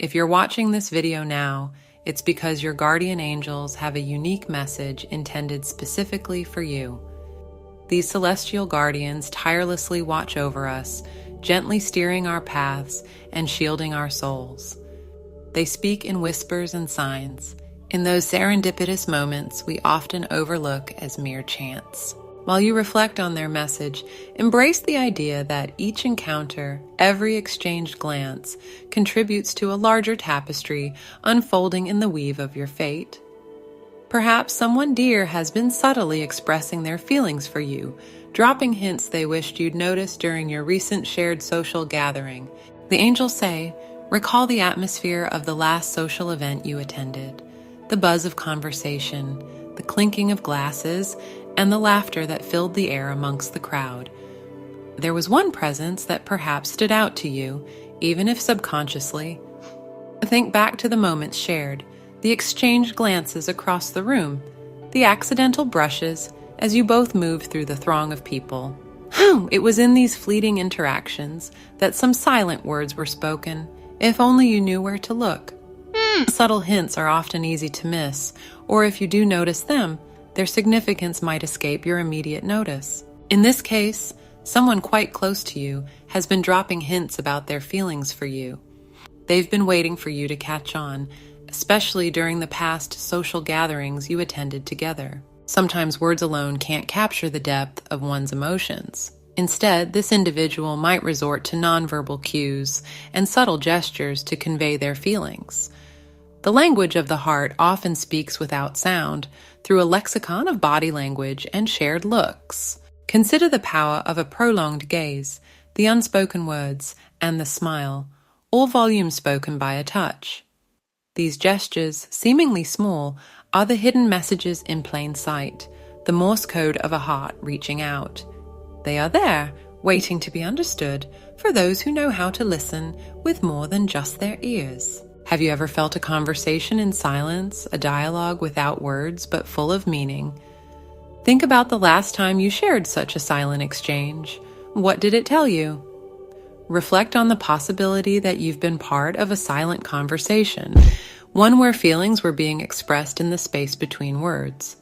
If you're watching this video now, it's because your guardian angels have a unique message intended specifically for you. These celestial guardians tirelessly watch over us, gently steering our paths and shielding our souls. They speak in whispers and signs, in those serendipitous moments we often overlook as mere chance. While you reflect on their message, embrace the idea that each encounter, every exchanged glance, contributes to a larger tapestry unfolding in the weave of your fate. Perhaps someone dear has been subtly expressing their feelings for you, dropping hints they wished you'd noticed during your recent shared social gathering. The angels say, recall the atmosphere of the last social event you attended, the buzz of conversation, the clinking of glasses, and the laughter that filled the air amongst the crowd. There was one presence that perhaps stood out to you, even if subconsciously. Think back to the moments shared, the exchanged glances across the room, the accidental brushes as you both moved through the throng of people. It was in these fleeting interactions that some silent words were spoken, if only you knew where to look. Subtle hints are often easy to miss, or if you do notice them, their significance might escape your immediate notice. In this case, someone quite close to you has been dropping hints about their feelings for you. They've been waiting for you to catch on, especially during the past social gatherings you attended together. Sometimes words alone can't capture the depth of one's emotions. Instead, this individual might resort to nonverbal cues and subtle gestures to convey their feelings. The language of the heart often speaks without sound, through a lexicon of body language and shared looks. Consider the power of a prolonged gaze, the unspoken words, and the smile, all volumes spoken by a touch. These gestures, seemingly small, are the hidden messages in plain sight, the Morse code of a heart reaching out. They are there, waiting to be understood, for those who know how to listen with more than just their ears. Have you ever felt a conversation in silence, a dialogue without words but full of meaning? Think about the last time you shared such a silent exchange. What did it tell you? Reflect on the possibility that you've been part of a silent conversation, one where feelings were being expressed in the space between words.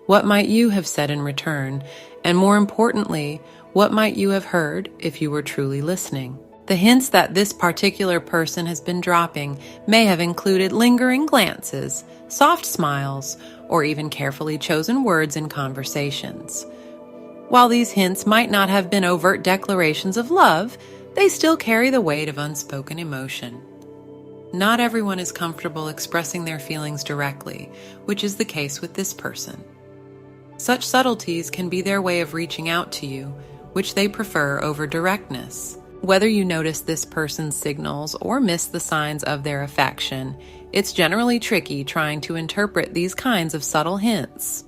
What might you have said in return? And more importantly, what might you have heard if you were truly listening? The hints that this particular person has been dropping may have included lingering glances, soft smiles, or even carefully chosen words in conversations. While these hints might not have been overt declarations of love, they still carry the weight of unspoken emotion. Not everyone is comfortable expressing their feelings directly, which is the case with this person. Such subtleties can be their way of reaching out to you, which they prefer over directness. Whether you notice this person's signals or miss the signs of their affection, it's generally tricky trying to interpret these kinds of subtle hints.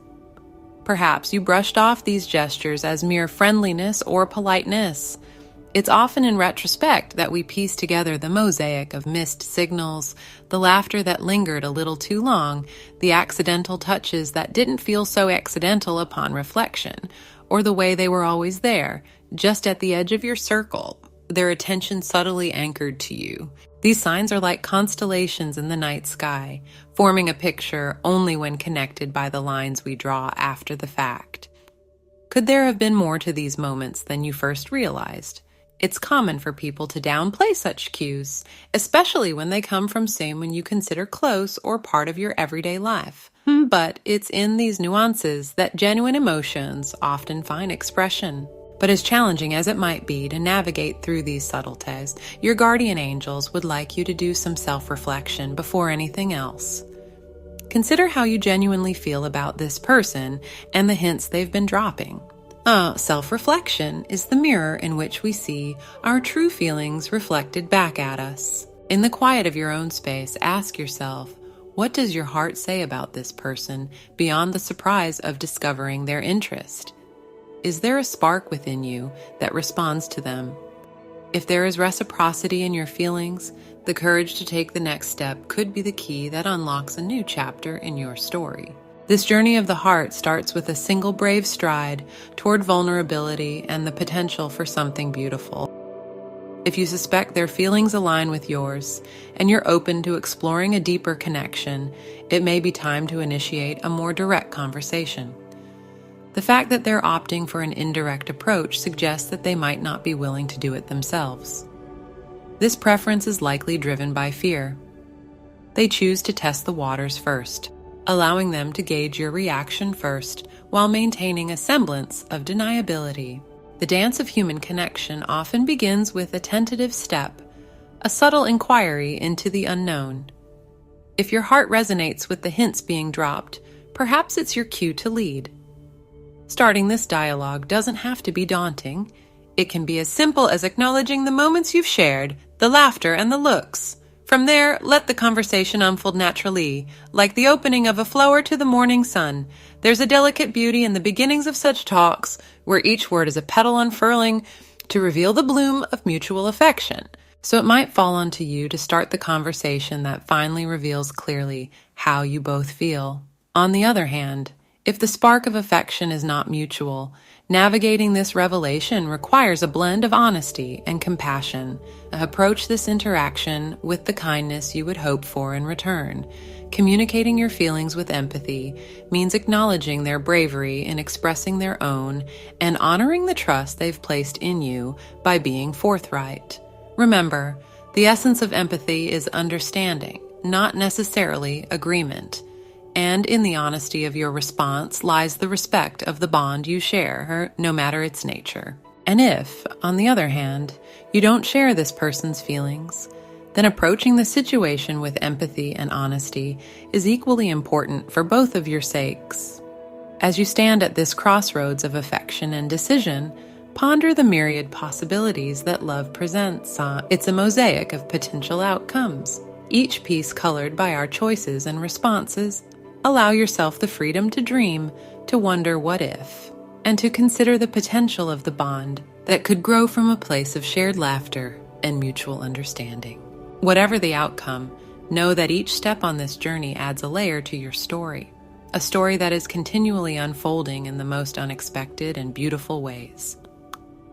Perhaps you brushed off these gestures as mere friendliness or politeness. It's often in retrospect that we piece together the mosaic of missed signals, the laughter that lingered a little too long, the accidental touches that didn't feel so accidental upon reflection, or the way they were always there, just at the edge of your circle, their attention subtly anchored to you. These signs are like constellations in the night sky, forming a picture only when connected by the lines we draw after the fact. Could there have been more to these moments than you first realized? It's common for people to downplay such cues, especially when they come from someone you consider close or part of your everyday life. But it's in these nuances that genuine emotions often find expression. But as challenging as it might be to navigate through these subtleties, your guardian angels would like you to do some self-reflection before anything else. Consider how you genuinely feel about this person and the hints they've been dropping. Self-reflection is the mirror in which we see our true feelings reflected back at us. In the quiet of your own space, ask yourself, what does your heart say about this person beyond the surprise of discovering their interest? Is there a spark within you that responds to them? If there is reciprocity in your feelings, the courage to take the next step could be the key that unlocks a new chapter in your story. This journey of the heart starts with a single brave stride toward vulnerability and the potential for something beautiful. If you suspect their feelings align with yours, and you're open to exploring a deeper connection, it may be time to initiate a more direct conversation. The fact that they're opting for an indirect approach suggests that they might not be willing to do it themselves. This preference is likely driven by fear. They choose to test the waters first, allowing them to gauge your reaction first while maintaining a semblance of deniability. The dance of human connection often begins with a tentative step, a subtle inquiry into the unknown. If your heart resonates with the hints being dropped, perhaps it's your cue to lead. Starting this dialogue doesn't have to be daunting. It can be as simple as acknowledging the moments you've shared, the laughter and the looks. From there, let the conversation unfold naturally, like the opening of a flower to the morning sun. There's a delicate beauty in the beginnings of such talks, where each word is a petal unfurling to reveal the bloom of mutual affection. So it might fall onto you to start the conversation that finally reveals clearly how you both feel. On the other hand, if the spark of affection is not mutual, navigating this revelation requires a blend of honesty and compassion. Approach this interaction with the kindness you would hope for in return. Communicating your feelings with empathy means acknowledging their bravery in expressing their own and honoring the trust they've placed in you by being forthright. Remember, the essence of empathy is understanding, not necessarily agreement. And in the honesty of your response lies the respect of the bond you share, no matter its nature. And if, on the other hand, you don't share this person's feelings, then approaching the situation with empathy and honesty is equally important for both of your sakes. As you stand at this crossroads of affection and decision, ponder the myriad possibilities that love presents. It's a mosaic of potential outcomes, each piece colored by our choices and responses. Allow yourself the freedom to dream, to wonder what if, and to consider the potential of the bond that could grow from a place of shared laughter and mutual understanding. Whatever the outcome, know that each step on this journey adds a layer to your story, a story that is continually unfolding in the most unexpected and beautiful ways.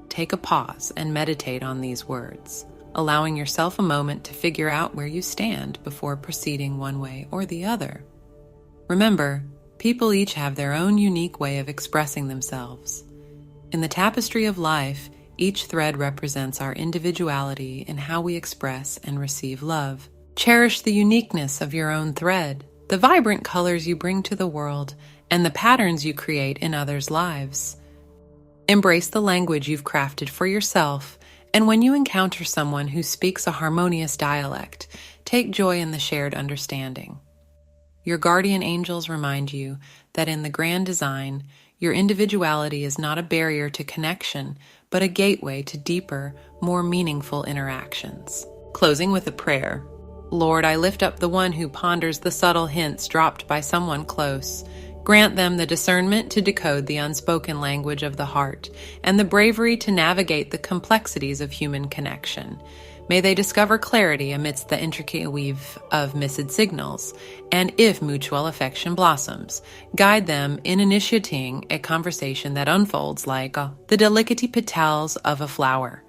Take a pause and meditate on these words, allowing yourself a moment to figure out where you stand before proceeding one way or the other. Remember, people each have their own unique way of expressing themselves. In the tapestry of life, each thread represents our individuality in how we express and receive love. Cherish the uniqueness of your own thread, the vibrant colors you bring to the world, and the patterns you create in others' lives. Embrace the language you've crafted for yourself, and when you encounter someone who speaks a harmonious dialect, take joy in the shared understanding. Your guardian angels remind you that in the grand design, your individuality is not a barrier to connection, but a gateway to deeper, more meaningful interactions. Closing with a prayer. Lord, I lift up the one who ponders the subtle hints dropped by someone close. Grant them the discernment to decode the unspoken language of the heart and the bravery to navigate the complexities of human connection. May they discover clarity amidst the intricate weave of missed signals, and if mutual affection blossoms, guide them in initiating a conversation that unfolds like the delicate petals of a flower.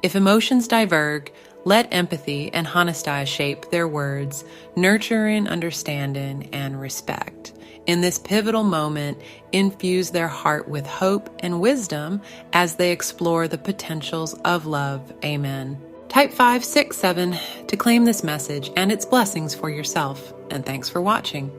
If emotions diverge, let empathy and honesty shape their words, nurturing understanding and respect. In this pivotal moment, infuse their heart with hope and wisdom as they explore the potentials of love. Amen. Type 567 to claim this message and its blessings for yourself. And thanks for watching.